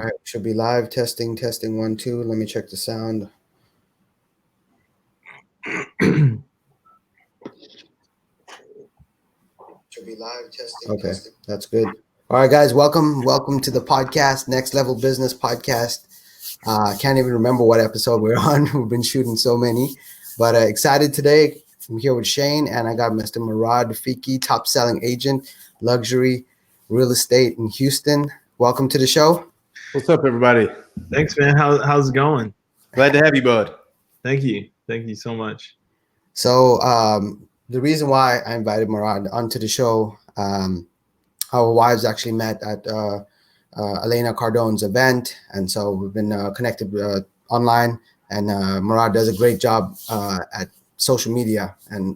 right, should be live. Testing 1 2. Let me check the sound. Should be live. Testing. Okay, that's good. All right, guys, welcome to the podcast, Next Level Business Podcast. Can't even remember what episode we're on. We've been shooting so many, but excited today. I'm here with Shane, and I got Mr. Morad Fiki, top selling agent, luxury real estate in Houston. Welcome to the show. What's up, everybody? Thanks, man. How's it going? Glad to have you, bud. Thank you so much. So the reason why I invited Morad onto the show, our wives actually met at Elena Cardone's event, and so we've been connected online. And Morad does a great job at social media, and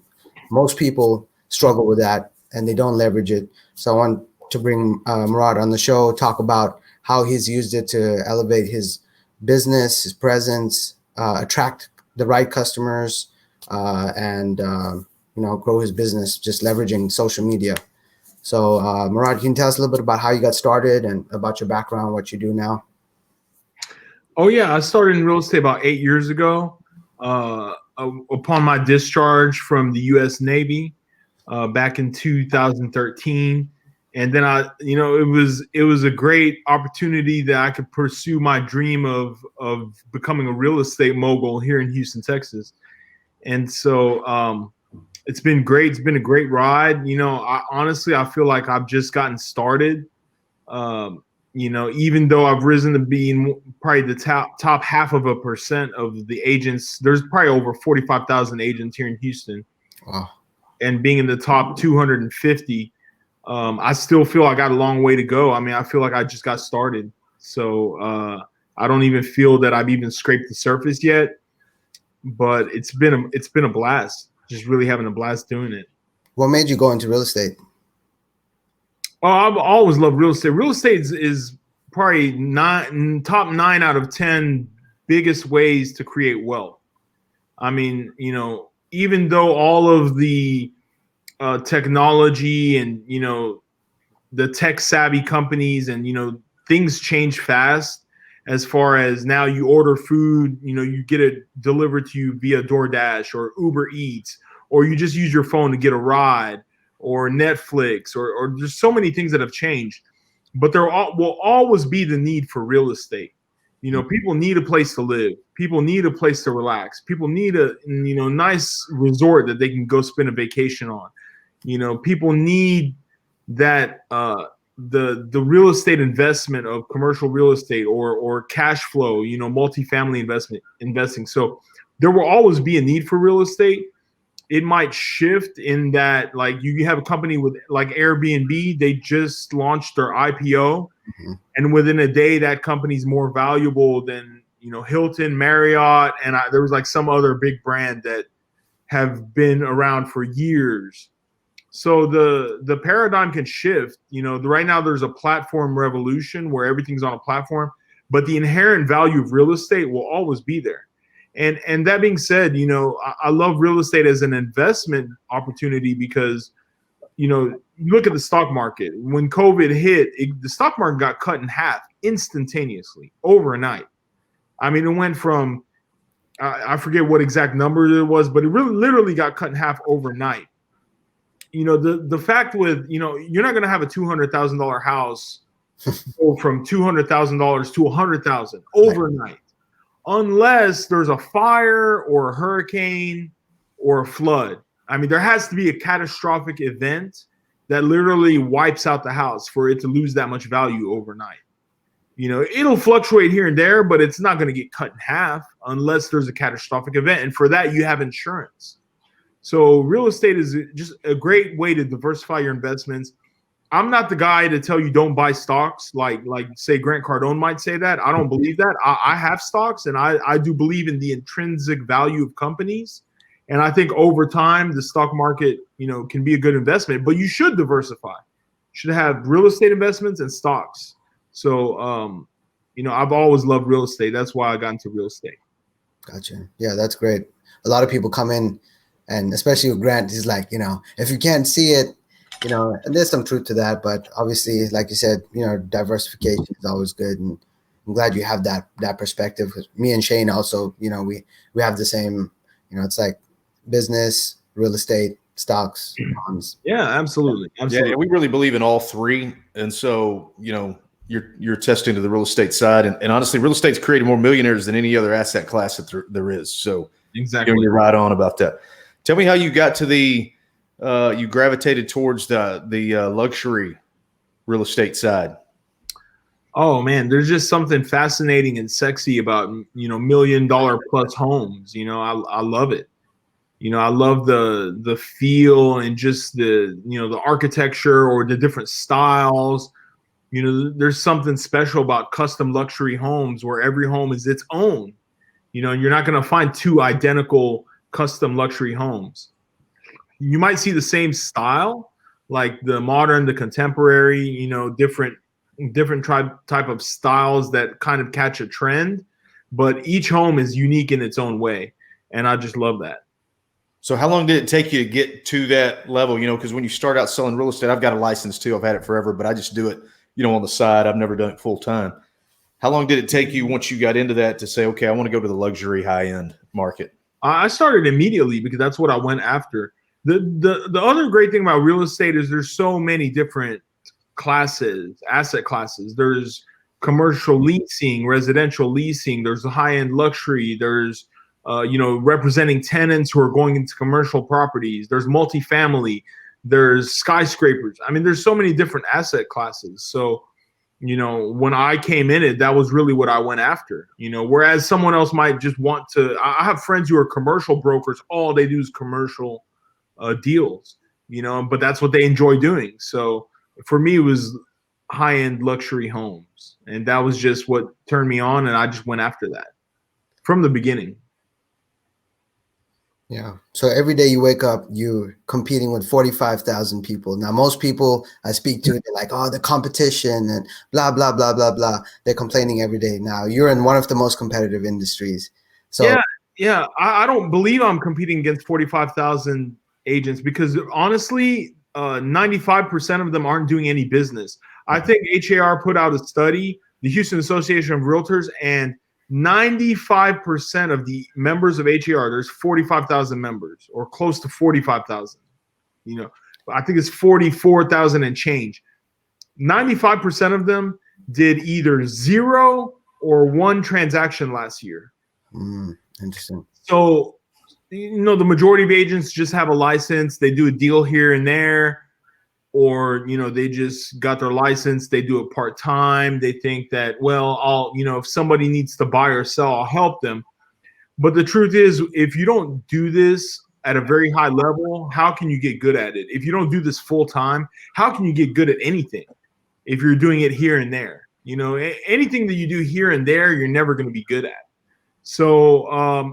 most people struggle with that and they don't leverage it. So I want to bring Morad on the show, talk about how he's used it to elevate his business, his presence, attract the right customers, and grow his business just leveraging social media. So Morad, can you tell us a little bit about how you got started and about your background, what you do now? Oh yeah, I started in real estate about 8 years ago. Upon my discharge from the U.S. Navy back in 2013. And then it was a great opportunity that I could pursue my dream of becoming a real estate mogul here in Houston, Texas. And so it's been great. It's been a great ride. Honestly, I feel like I've just gotten started. Even though I've risen to being probably the top 0.5% of the agents, there's probably over 45,000 agents here in Houston. Wow. And being in the top 250, I still feel I got a long way to go. I mean, I feel like I just got started. So I don't even feel that I've even scraped the surface yet. But it's been a blast. Just really having a blast doing it. What made you go into real estate? Oh, I've always loved real estate. Real estate is probably top 9 out of 10 biggest ways to create wealth. I mean, even though all of the technology and, the tech savvy companies and, things change fast as far as now you order food, you get it delivered to you via DoorDash or Uber Eats, or you just use your phone to get a ride, or Netflix, or there's so many things that have changed. But there will always be the need for real estate. People need a place to live. People need a place to relax. People need a nice resort that they can go spend a vacation on. People need that the real estate investment of commercial real estate or cash flow, multifamily investing. So there will always be a need for real estate. It might shift in that, like, you have a company with like Airbnb, they just launched their IPO, and within a day that company's more valuable than Hilton, Marriott, and there was like some other big brand that have been around for years. So the paradigm can shift. Right now there's a platform revolution where everything's on a platform, but the inherent value of real estate will always be there. And that being said, I love real estate as an investment opportunity because, you look at the stock market. When COVID hit, the stock market got cut in half instantaneously, overnight. I mean, it went from, I forget what exact number it was, but it really literally got cut in half overnight. The fact with, you're not going to have a $200,000 house go from $200,000 to $100,000 overnight. Unless there's a fire or a hurricane or a flood. I mean, there has to be a catastrophic event that literally wipes out the house for it to lose that much value overnight. It'll fluctuate here and there, but it's not going to get cut in half unless there's a catastrophic event. And for that, you have insurance. So real estate is just a great way to diversify your investments. I'm not the guy to tell you don't buy stocks like say Grant Cardone might say that. I don't believe that. I have stocks, and I do believe in the intrinsic value of companies. And I think over time the stock market, can be a good investment, but you should diversify. You should have real estate investments and stocks. So I've always loved real estate. That's why I got into real estate. Gotcha. Yeah, that's great. A lot of people come in, and especially with Grant, he's like, if you can't see it, and there's some truth to that, but obviously, like you said, diversification is always good. And I'm glad you have that perspective. 'Cause me and Shane also, we have the same, it's like business, real estate, stocks, bonds. Yeah, absolutely. Yeah, and we really believe in all three. And so, you're testing to the real estate side. And honestly, real estate's created more millionaires than any other asset class that there is. So exactly, you're right on about that. Tell me how you got to you gravitated towards the luxury real estate side. Oh man, there's just something fascinating and sexy about $1 million plus homes. I love it. I love the feel and just the architecture or the different styles. There's something special about custom luxury homes where every home is its own. And you're not going to find two identical custom luxury homes. You might see the same style, like the modern, the contemporary, different type of styles that kind of catch a trend, but each home is unique in its own way. And I just love that. So how long did it take you to get to that level? Because when you start out selling real estate, I've got a license too. I've had it forever, but I just do it, on the side. I've never done it full time. How long did it take you once you got into that to say, okay, I want to go to the luxury high end market? I started immediately because that's what I went after. The other great thing about real estate is there's so many different classes, asset classes. There's commercial leasing, residential leasing. There's the high-end luxury. There's representing tenants who are going into commercial properties. There's multifamily. There's skyscrapers. I mean, there's so many different asset classes. So, when I came in it, that was really what I went after. Whereas someone else might just want to. I have friends who are commercial brokers. All they do is commercial deals. But that's what they enjoy doing. So for me, it was high-end luxury homes, and that was just what turned me on, and I just went after that from the beginning. Yeah. So every day you wake up, you're competing with 45,000 people. Now, most people I speak to, they're like, oh, the competition and blah, blah, blah, blah, blah. They're complaining every day. Now, you're in one of the most competitive industries. So yeah. I don't believe I'm competing against 45,000 agents because honestly, 95% of them aren't doing any business. I think HAR put out a study, the Houston Association of Realtors, and 95% of the members of HAR, there's 45,000 members or close to 45,000. I think it's 44,000 and change. 95% of them did either 0 or 1 transaction last year. Interesting. So, the majority of agents just have a license. They do a deal here and there, or, they just got their license. They do it part-time. They think that, well, if somebody needs to buy or sell, I'll help them. But the truth is, if you don't do this at a very high level, how can you get good at it? If you don't do this full-time, how can you get good at anything if you're doing it here and there? Anything that you do here and there, you're never going to be good at. So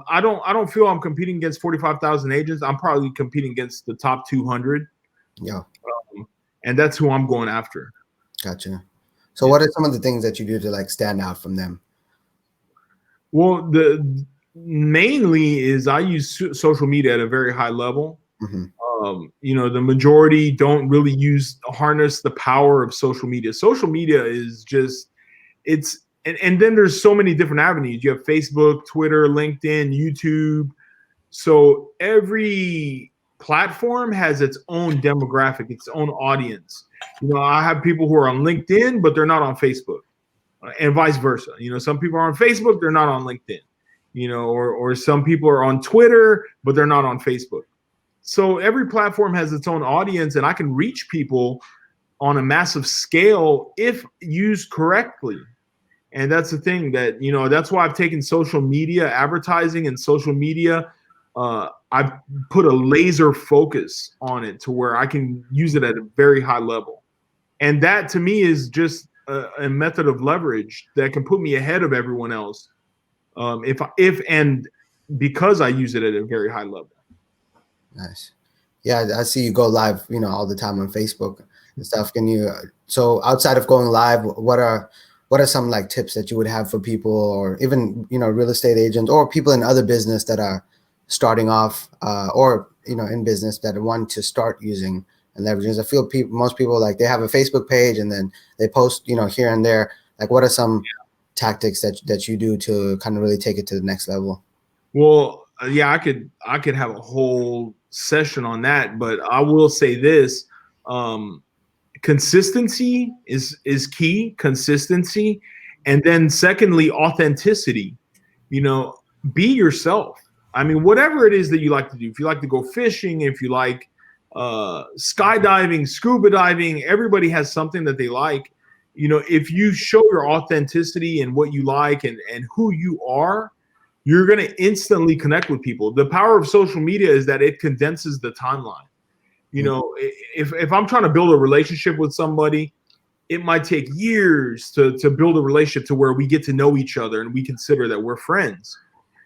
I don't feel I'm competing against 45,000 agents. I'm probably competing against the top 200. Yeah. And that's who I'm going after. Gotcha. So what are some of the things that you do to like stand out from them? Well, the mainly is I use social media at a very high level. The majority don't really harness the power of social media. Social media is just, and then there's so many different avenues. You have Facebook, Twitter, LinkedIn, YouTube. So every platform has its own demographic, its own audience. I have people who are on LinkedIn, but they're not on Facebook, and vice versa. Some people are on Facebook, they're not on LinkedIn. Or some people are on Twitter, but they're not on Facebook. So every platform has its own audience, and I can reach people on a massive scale if used correctly. And that's the thing that, that's why I've taken social media advertising and social media. I've put a laser focus on it to where I can use it at a very high level. And that to me is just a method of leverage that can put me ahead of everyone else. Because I use it at a very high level. Nice. Yeah, I see you go live, all the time on Facebook and stuff. Can you? So outside of going live, what are some like tips that you would have for people, or even real estate agents or people in other business that are starting off, or in business that want to start using and leveraging? I feel most people like they have a Facebook page and then they post here and there. Like, what are some tactics that you do to kind of really take it to the next level? Well, yeah, I could have a whole session on that, but I will say this: consistency is key. Consistency, and then secondly, authenticity. You know, be yourself. I mean, whatever it is that you like to do. If you like to go fishing, if you like skydiving, scuba diving, everybody has something that they like. You know, if you show your authenticity and what you like and who you are, you're going to instantly connect with people. The power of social media is that it condenses the timeline. You know, if I'm trying to build a relationship with somebody, it might take years to build a relationship to where we get to know each other and we consider that we're friends.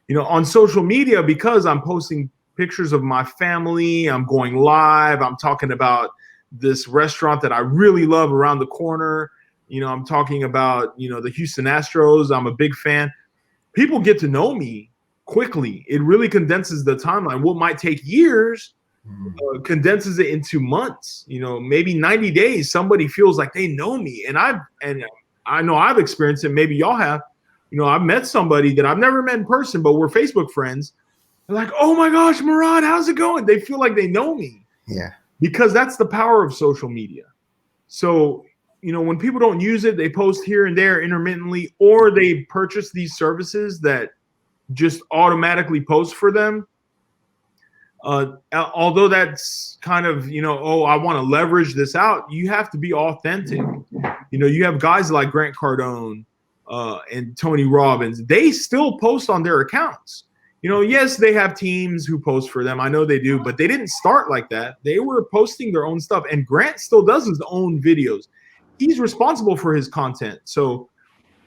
You know, on social media, because I'm posting pictures of my family, I'm going live, I'm talking about this restaurant that I really love around the corner. You know, I'm talking about, you know, the Houston Astros. I'm a big fan. People get to know me quickly. It really condenses the timeline. What might take years condenses it into months. You know, maybe 90 days. Somebody feels like they know me, and I know I've experienced it. Maybe y'all have. You know, I've met somebody that I've never met in person, but we're Facebook friends. They're like, "Oh my gosh, Morad, how's it going?" They feel like they know me. Yeah, Because that's the power of social media. So, you know, when people don't use it, they post here and there intermittently, or they purchase these services that just automatically post for them. Although that's kind of, you know, oh, I want to leverage this out, you have to be authentic. You know, you have guys like Grant Cardone and Tony Robbins. They still post on their accounts. You know, yes, they have teams who post for them. I know they do, but they didn't start like that. They were posting their own stuff. And Grant still does his own videos. He's responsible for his content. So,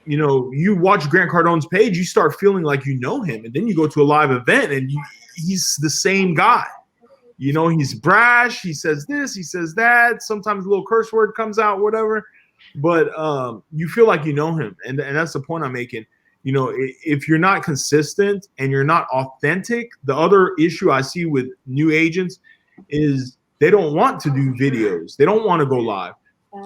you know, you watch Grant Cardone's page, you start feeling like you know him. And then you go to a live event and he's the same guy. You know, he's brash. He says this, he says that. Sometimes a little curse word comes out, whatever. But you feel like you know him. And that's the point I'm making. You know, if you're not consistent and you're not authentic, the other issue I see with new agents is they don't want to do videos. They don't want to go live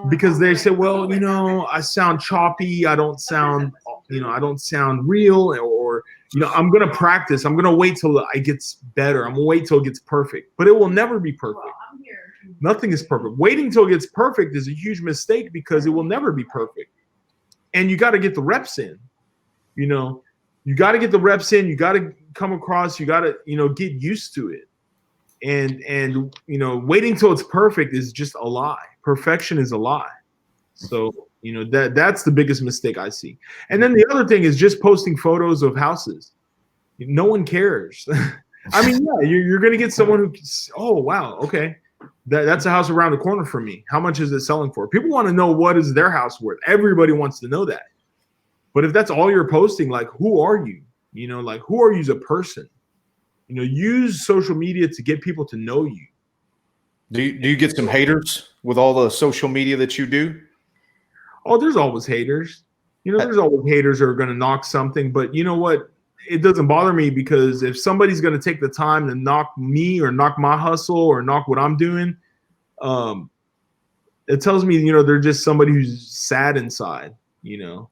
because they say, well, you know, I sound choppy. I don't sound, you know, I don't sound real, or, you know, I'm going to practice. I'm going to wait till it gets better. I'm going to wait till it gets perfect, but it will never be perfect. Nothing is perfect. Waiting till it gets perfect is a huge mistake because it will never be perfect. And you got to get the reps in. You know, you got to get the reps in. You got to come across. You got to, you know, get used to it. And you know, waiting till it's perfect is just a lie. Perfection is a lie. So, you know, that's the biggest mistake I see. And then the other thing is just posting photos of houses. No one cares. I mean, yeah, you're going to get someone who, oh, wow, okay. That's a house around the corner from me. How much is it selling for? People want to know what is their house worth. Everybody wants to know that. But if that's all you're posting, like, who are you? You know, like, who are you as a person? You know, use social media to get people to know you. Do you get some haters with all the social media that you do? Oh, there's always haters. You know, there's always haters who are going to knock something. But you know what? It doesn't bother me because if somebody's going to take the time to knock me or knock my hustle or knock what I'm doing, it tells me, you know, they're just somebody who's sad inside, you know.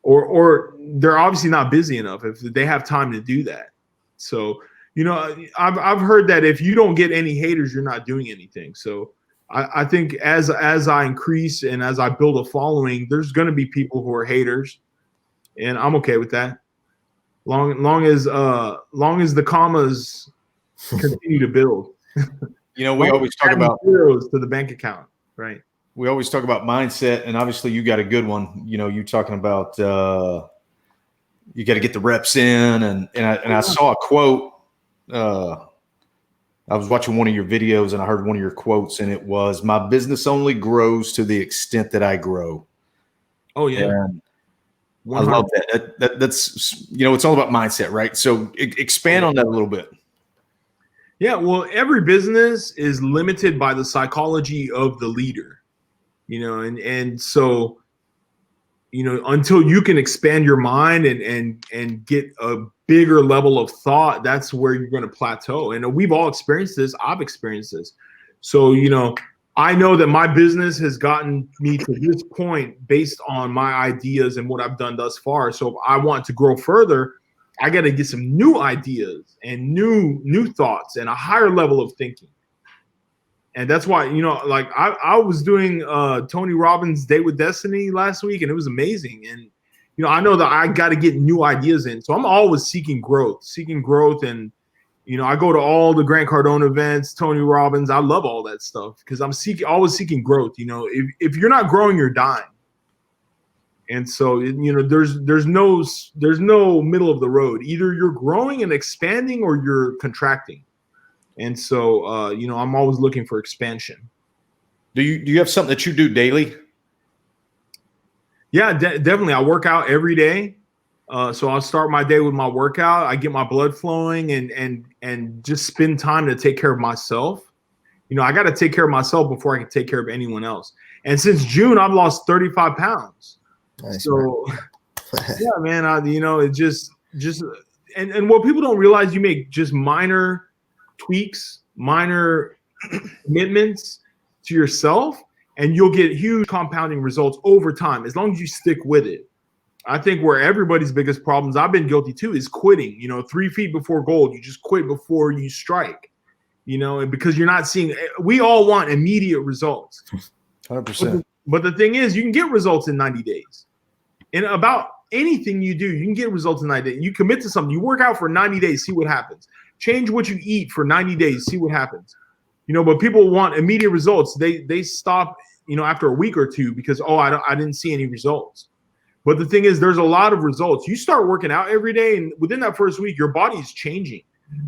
Or they're obviously not busy enough if they have time to do that. So, you know, I've heard that if you don't get any haters, you're not doing anything. So I think as I increase and as I build a following, there's going to be people who are haters, and I'm okay with that. Long as the commas continue to build. You know, we always talk about zeros to the bank account, right? We always talk about mindset, and obviously you got a good one. You know, you're talking about you got to get the reps in, and I saw a quote. I was watching one of your videos, and I heard one of your quotes, and it was, "My business only grows to the extent that I grow." Oh yeah, and I love that. That's, you know, it's all about mindset, right? So expand on that a little bit. Yeah, well, every business is limited by the psychology of the leader. You know, and so, you know, until you can expand your mind and get a bigger level of thought, that's where you're going to plateau. And we've all experienced this. I've experienced this. So, you know, I know that my business has gotten me to this point based on my ideas and what I've done thus far. So if I want to grow further, I got to get some new ideas and new thoughts and a higher level of thinking. And that's why, like I was doing Tony Robbins' Date with Destiny last week, and it was amazing. And, I know that I got to get new ideas in. So I'm always seeking growth. And, I go to all the Grant Cardone events, Tony Robbins. I love all that stuff because I'm always seeking growth. If you're not growing, you're dying. And so, there's no middle of the road. Either you're growing and expanding or you're contracting. And so, I'm always looking for expansion. Do you have something that you do daily? Yeah, definitely. I work out every day. So I'll start my day with my workout. I get my blood flowing and just spend time to take care of myself. I got to take care of myself before I can take care of anyone else. And since June, I've lost 35 pounds. Nice, so, yeah, man, it just and what people don't realize, you make just minor tweaks, minor commitments to yourself, and you'll get huge compounding results over time as long as you stick with it. I think where everybody's biggest problems, I've been guilty too, is quitting. 3 feet before gold, you just quit before you strike. And because you're not seeing, we all want immediate results. 100%. But the thing is, you can get results in 90 days. And about anything you do, you can get results in 90 days. You commit to something, you work out for 90 days, see what happens. Change what you eat for 90 days, see what happens. But people want immediate results. They stop, after a week or two because, I didn't see any results. But the thing is, there's a lot of results. You start working out every day, and within that first week, your body's changing.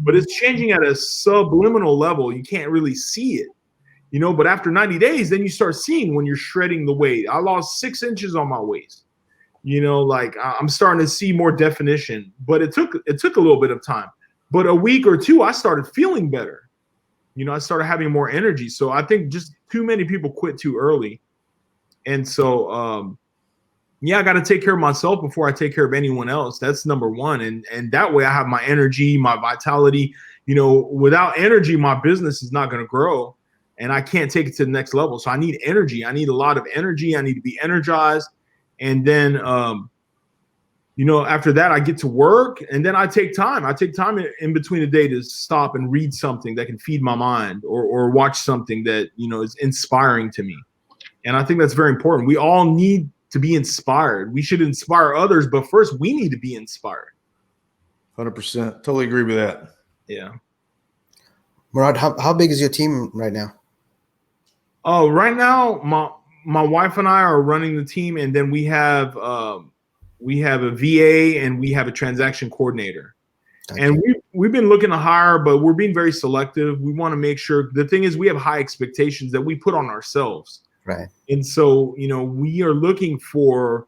But it's changing at a subliminal level. You can't really see it. But after 90 days, then you start seeing when you're shredding the weight. I lost 6 inches on my waist. I'm starting to see more definition. But it took a little bit of time. But a week or two, I started feeling better. I started having more energy. So I think just too many people quit too early. And so, I got to take care of myself before I take care of anyone else. That's number one. And that way I have my energy, my vitality. Without energy, my business is not going to grow, and I can't take it to the next level. So I need energy. I need a lot of energy. I need to be energized. And then, after that, I get to work, and then I take time. I take time in between the day to stop and read something that can feed my mind, or watch something that, is inspiring to me. And I think that's very important. We all need to be inspired. We should inspire others, but first we need to be inspired. 100%. Totally agree with that. Yeah. Morad, how big is your team right now? Oh, right now, my wife and I are running the team, and then we have a VA and we have a transaction coordinator. Okay. And we've been looking to hire, but we're being very selective. We want to make sure. The thing is, we have high expectations that we put on ourselves. Right. And so, we are looking for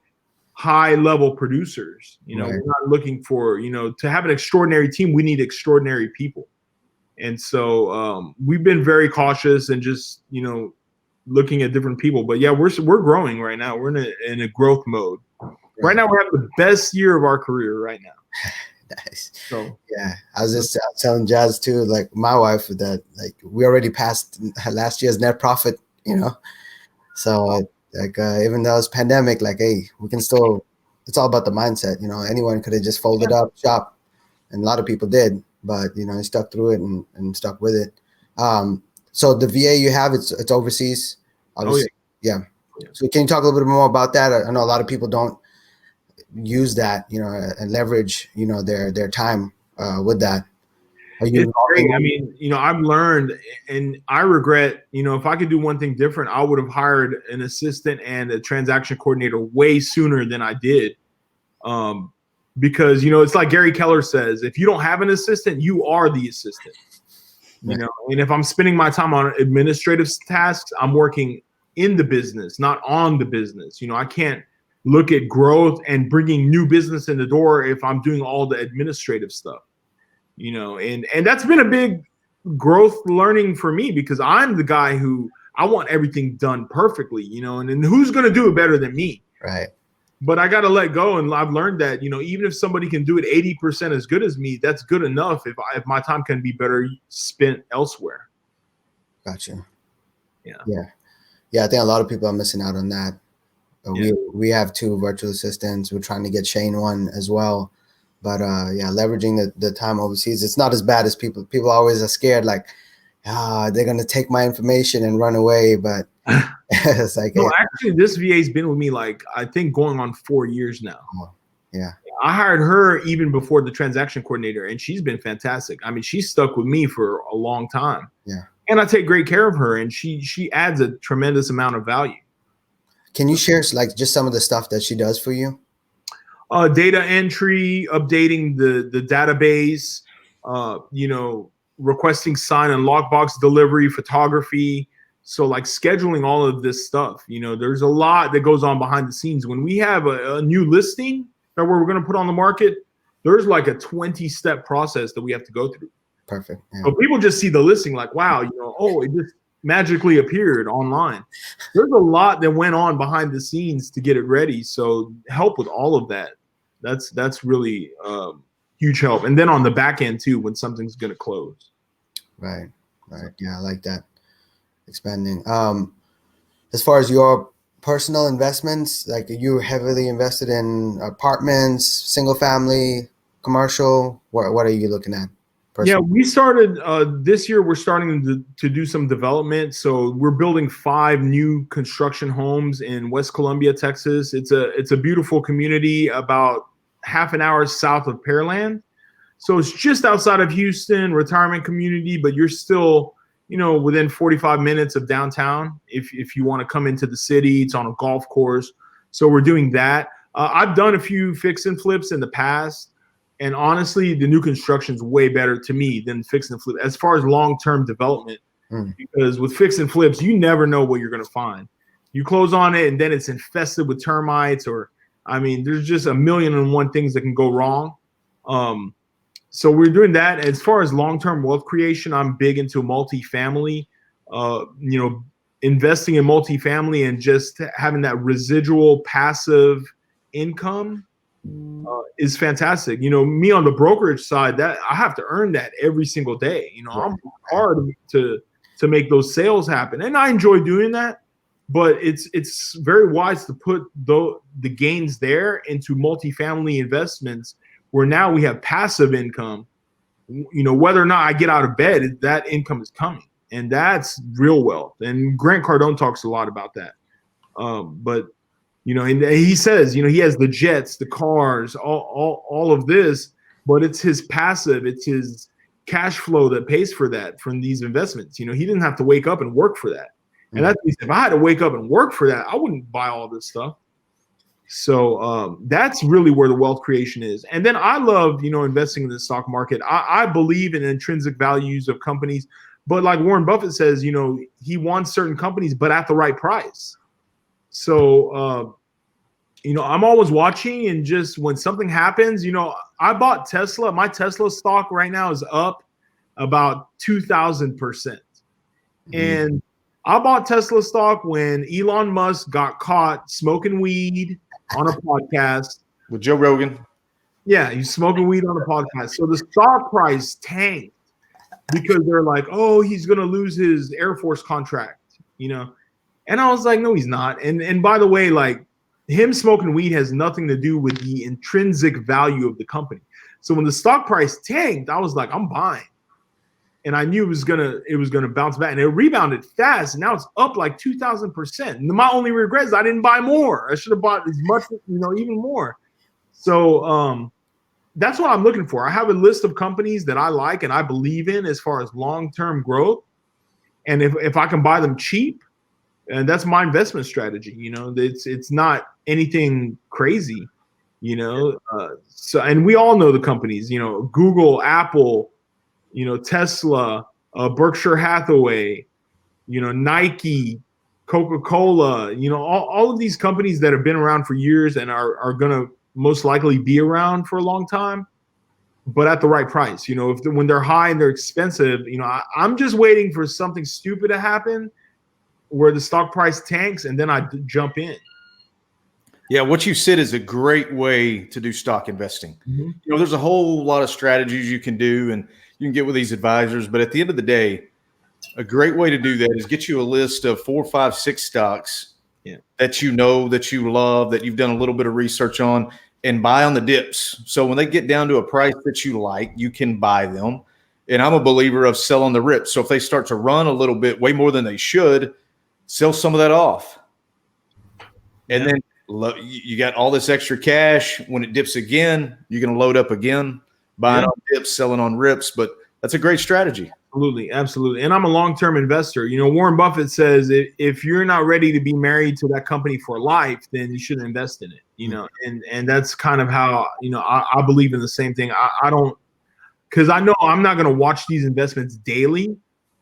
high level producers. Right. We're not looking for, to have an extraordinary team, we need extraordinary people. And so we've been very cautious and just, looking at different people. But yeah, we're growing right now. We're in a growth mode. Right now, we're having the best year of our career right now. Nice. So yeah, I was just telling Jazz too, like my wife, that like we already passed last year's net profit, So even though it's pandemic, like, hey, we can still, it's all about the mindset. Anyone could have just folded up shop, and a lot of people did, but stuck through it and stuck with it. So the VA you have, it's overseas, obviously. Yeah. So can you talk a little bit more about that? I know a lot of people don't use that, and leverage, their time with that. It's great. I mean, I've learned, and I regret, if I could do one thing different, I would have hired an assistant and a transaction coordinator way sooner than I did. Because, it's like Gary Keller says, if you don't have an assistant, you are the assistant. And if I'm spending my time on administrative tasks, I'm working in the business, not on the business. I can't look at growth and bringing new business in the door if I'm doing all the administrative stuff. And that's been a big growth learning for me, because I'm the guy who I want everything done perfectly, and who's going to do it better than me? Right. But I got to let go. And I've learned that, even if somebody can do it 80% as good as me, that's good enough if my time can be better spent elsewhere. Gotcha. Yeah. Yeah. I think a lot of people are missing out on that. Yeah. We have 2 virtual assistants. We're trying to get Shane one as well. But yeah, leveraging the time overseas, it's not as bad as people always are scared, like, they're gonna take my information and run away. But it's like, No, actually, this VA's been with me like I think going on 4 years now. yeah, I hired her even before the transaction coordinator, and she's been fantastic. I mean, she's stuck with me for a long time. yeah. And I take great care of her, and she adds a tremendous amount of value. Can you share like just some of the stuff that she does for you? Data entry, updating the database, requesting sign and lockbox delivery, photography. So like scheduling all of this stuff, there's a lot that goes on behind the scenes. When we have a new listing that we're going to put on the market, there's like a 20-step process that we have to go through. Perfect. Yeah. So people just see the listing like, wow, it just magically appeared online. There's a lot that went on behind the scenes to get it ready. So help with all of that. That's really huge help. And then on the back end too, when something's going to close. Right. Yeah, I like that. Expanding. As far as your personal investments, like, are you heavily invested in apartments, single family, commercial? What are you looking at? Yeah, we started this year. We're starting to do some development. So we're building 5 new construction homes in West Columbia, Texas. It's a beautiful community about half an hour south of Pearland. So it's just outside of Houston, retirement community, but you're still, within 45 minutes of downtown. If you want to come into the city, it's on a golf course. So we're doing that. I've done a few fix and flips in the past. And honestly, the new construction is way better to me than fix and flip as far as long-term development. Because with fix and flips, you never know what you're going to find. You close on it, and then it's infested with termites, there's just a million and one things that can go wrong. So we're doing that. As far as long-term wealth creation, I'm big into multifamily. Investing in multifamily and just having that residual passive income is fantastic. Me on the brokerage side, that I have to earn that every single day. I'm hard to make those sales happen, and I enjoy doing that. But it's very wise to put the gains there into multifamily investments, where now we have passive income. Whether or not I get out of bed, that income is coming, and that's real wealth. And Grant Cardone talks a lot about that. But and he says, he has the jets, the cars, all of this, but it's his passive, it's his cash flow that pays for that from these investments. He didn't have to wake up and work for that. And that's, if I had to wake up and work for that, I wouldn't buy all this stuff. So that's really where the wealth creation is. And then I love, investing in the stock market. I believe in intrinsic values of companies, but like Warren Buffett says, he wants certain companies, but at the right price. So, I'm always watching, and just when something happens, I bought Tesla. My Tesla stock right now is up about 2,000%. And I bought Tesla stock when Elon Musk got caught smoking weed on a podcast. With Joe Rogan. Yeah, he's smoking weed on a podcast. So the stock price tanked because they're like, oh, he's going to lose his Air Force contract, And I was like, no, he's not. And by the way, like, him smoking weed has nothing to do with the intrinsic value of the company. So when the stock price tanked, I was like, I'm buying. And I knew it was gonna bounce back, and it rebounded fast. And now it's up like 2,000%. My only regret is I didn't buy more. I should have bought as much, even more. So that's what I'm looking for. I have a list of companies that I like and I believe in as far as long-term growth. And if I can buy them cheap, and that's my investment strategy. It's not anything crazy. So, and we all know the companies. Google, Apple, Tesla, Berkshire Hathaway, Nike, Coca-Cola, all of these companies that have been around for years and are going to most likely be around for a long time, but at the right price. When they're high and they're expensive, I'm just waiting for something stupid to happen where the stock price tanks, and then I jump in. Yeah, what you said is a great way to do stock investing. There's a whole lot of strategies you can do, and you can get with these advisors, but at the end of the day, a great way to do that is get you a list of 4, 5, 6 stocks that you know, that you love, that you've done a little bit of research on, and buy on the dips. So when they get down to a price that you like, you can buy them. And I'm a believer of selling the rips. So if they start to run a little bit, way more than they should, sell some of that off. And then you got all this extra cash. When it dips again, you're going to load up again, buying on dips, selling on rips. But that's a great strategy. Absolutely. Absolutely. And I'm a long-term investor. You know, Warren Buffett says if you're not ready to be married to that company for life, then you shouldn't invest in it, you know, and that's kind of how, you know, I believe in the same thing. I don't, because I know I'm not going to watch these investments daily.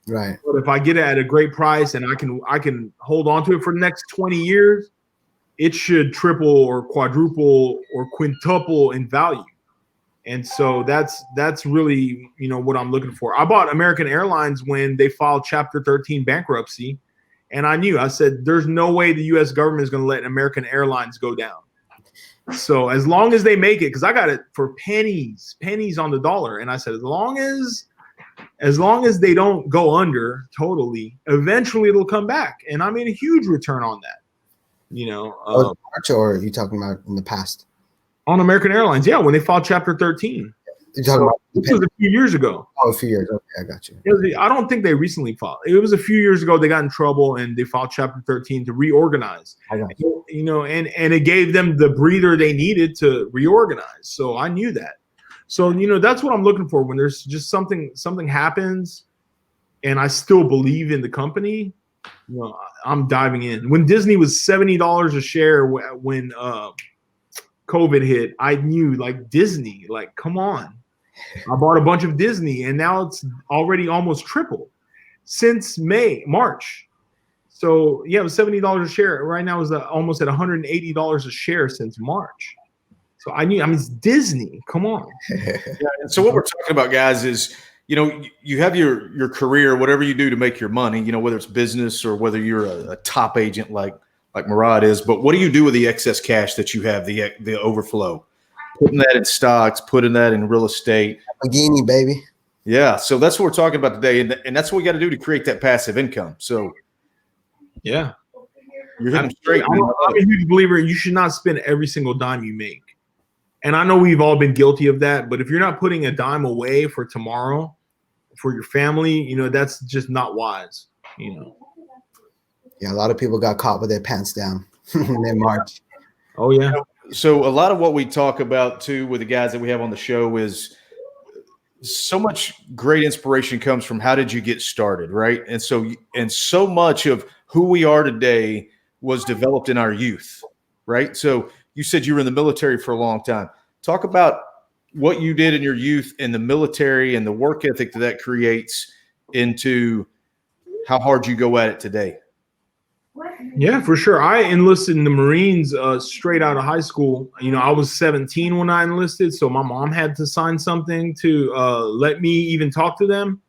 Right. But if I get it at a great price and I can hold on to it for the next 20 years, it should triple or quadruple or quintuple in value. And so that's really, you know, what I'm looking for. I bought American Airlines when they filed Chapter 13 bankruptcy. And I said, there's no way the U.S. government is going to let American Airlines go down. So as long as they make it, because I got it for pennies on the dollar. And I said, as long as they don't go under totally, eventually it'll come back. And I made a huge return on that. You know, March, or are you talking about in the past? On American Airlines, yeah, when they filed Chapter 13. You're talking about this was a few years ago. Oh, a few years. Okay, I got you. I don't think they recently filed. It was a few years ago. They got in trouble and they filed Chapter 13 to reorganize. I got you. You know, and it gave them the breather they needed to reorganize. So I knew that. So, you know, that's what I'm looking for when there's just something happens and I still believe in the company. You know, I'm diving in. When Disney was $70 a share when COVID hit, I knew, like, Disney, like, come on. I bought a bunch of Disney and now it's already almost tripled since March. So yeah, it was $70 a share. Right now it's almost at $180 a share since March. So I mean, it's Disney. Come on. And so what we're talking about, guys, is, you know, you have your career, whatever you do to make your money, you know, whether it's business or whether you're a top agent like Morad is, but what do you do with the excess cash that you have, the overflow? Putting that in stocks, putting that in real estate. Lamborghini, baby. Yeah, so that's what we're talking about today, and that's what we got to do to create that passive income. So yeah, you're hitting straight. I'm a huge believer you should not spend every single dime you make. And I know we've all been guilty of that, but if you're not putting a dime away for tomorrow, for your family, you know, that's just not wise, you know. Yeah, a lot of people got caught with their pants down in March. Oh, yeah. So a lot of what we talk about, too, with the guys that we have on the show is so much great inspiration comes from how did you get started, right? And so much of who we are today was developed in our youth, right? So you said you were in the military for a long time. Talk about what you did in your youth in the military and the work ethic that creates into how hard you go at it today. Yeah, for sure. I enlisted in the Marines straight out of high school. You know, I was 17 when I enlisted, so my mom had to sign something to let me even talk to them.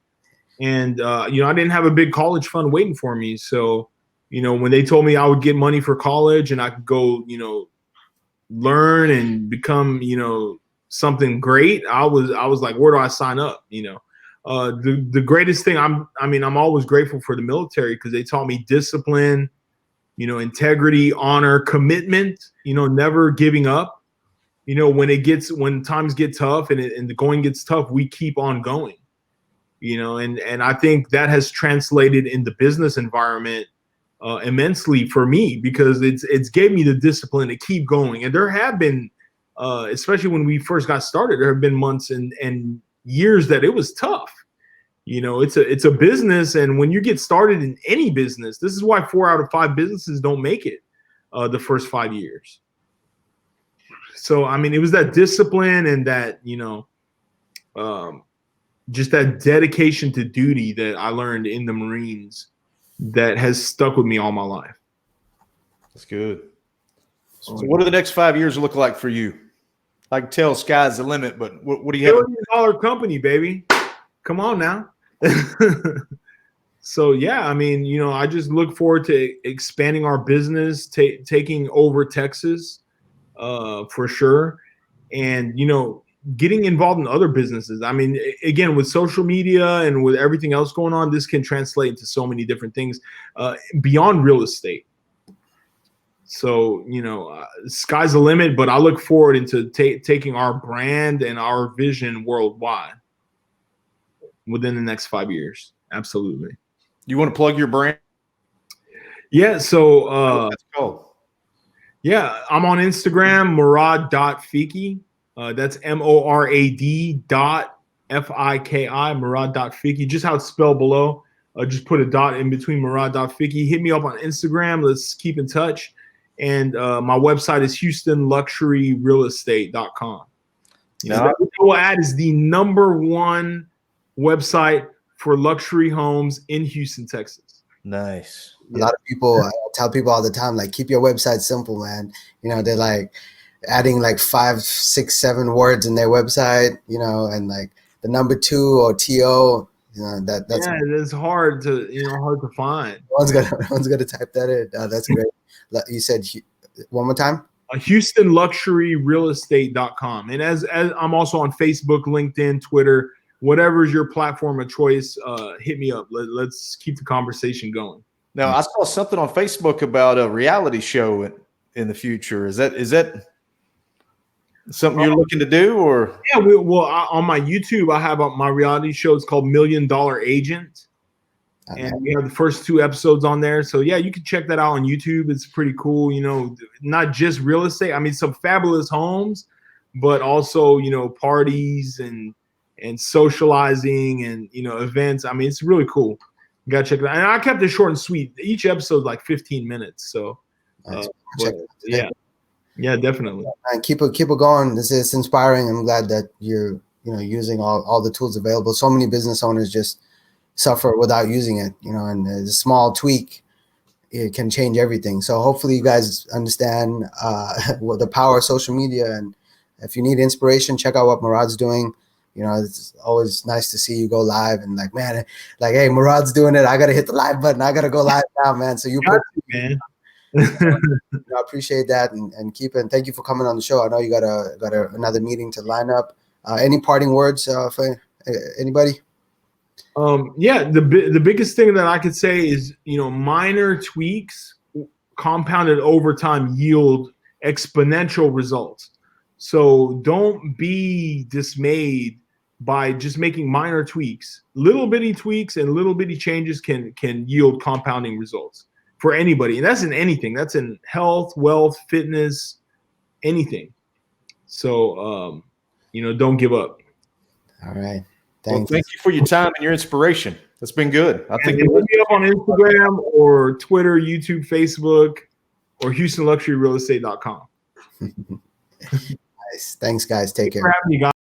And, you know, I didn't have a big college fund waiting for me. So, you know, when they told me I would get money for college and I could go, you know, learn and become, you know, something great, I was like, where do I sign up? You know, the greatest thing, I'm always grateful for the military because they taught me discipline, you know, integrity, honor, commitment, you know, never giving up. You know, when times get tough and the going gets tough, we keep on going, you know, and I think that has translated in the business environment immensely for me because it's gave me the discipline to keep going. And there have been, especially when we first got started, there have been months and years that it was tough. You know, it's a business, and when you get started in any business, this is why 4 out of 5 businesses don't make it the first 5 years. So, I mean, it was that discipline and that, you know, just that dedication to duty that I learned in the Marines that has stuck with me all my life. That's good. So what do the next 5 years look like for you? I can tell sky's the limit, but what do you have? $1 billion company, baby. Come on now. So, yeah, I mean, you know, I just look forward to expanding our business, taking over Texas for sure. And, you know, getting involved in other businesses. I mean, again, with social media and with everything else going on, this can translate into so many different things beyond real estate. So, sky's the limit, but I look forward into taking our brand and our vision worldwide within the next 5 years. Absolutely. You want to plug your brand? Yeah. So, Let's go. yeah, I'm on Instagram, Morad.Fiki. That's MORAD.FIKI, Morad.Fiki, just how it's spelled below. Just put a dot in between Morad.Fiki. Hit me up on Instagram. Let's keep in touch. And my website is HoustonLuxuryRealEstate.com. What I will add is the #1 website for luxury homes in Houston, Texas. Nice. A lot of people, I tell people all the time, like, keep your website simple, man. They're like adding like 5, 6, 7 words in their website, and like the number 2 or TO, that's it's hard to find. No one's gonna type that in. That's great. You said one more time. HoustonLuxuryRealEstate.com. And as I'm also on Facebook, LinkedIn, Twitter, whatever's your platform of choice, hit me up. Let's keep the conversation going. Now, I saw something on Facebook about a reality show in the future. Is that something you're looking to do, or? Yeah, on my YouTube, I have my reality show. It's called $1 Million Agent. And we have the first 2 episodes on there. So yeah, you can check that out on YouTube. It's pretty cool. Not just real estate. I mean, some fabulous homes, but also, parties and socializing and, events. I mean, it's really cool. You gotta check it out. And I kept it short and sweet. Each episode like 15 minutes. So yeah, definitely. And keep it going. It's inspiring. I'm glad that you're, using all the tools available. So many business owners just suffer without using it, and a small tweak, it can change everything. So hopefully you guys understand what the power of social media. And if you need inspiration, check out what Morad's doing. It's always nice to see you go live and like, man, like, hey, Morad's doing it. I got to hit the live button. I got to go live now, man. So man. I appreciate that and keep it. And thank you for coming on the show. I know you got another meeting to line up. Any parting words for anybody? The biggest thing that I could say is, minor tweaks compounded over time yield exponential results. So don't be dismayed by just making minor tweaks. Little bitty tweaks and little bitty changes can yield compounding results for anybody. And that's in anything. That's in health, wealth, fitness, anything. So, don't give up. All right. Thank you for your time and your inspiration. That's been good. I think hit me up on Instagram or Twitter, YouTube, Facebook, or HoustonLuxuryRealEstate.com. Nice. Thanks, guys. Take care. Thanks for having me, guys.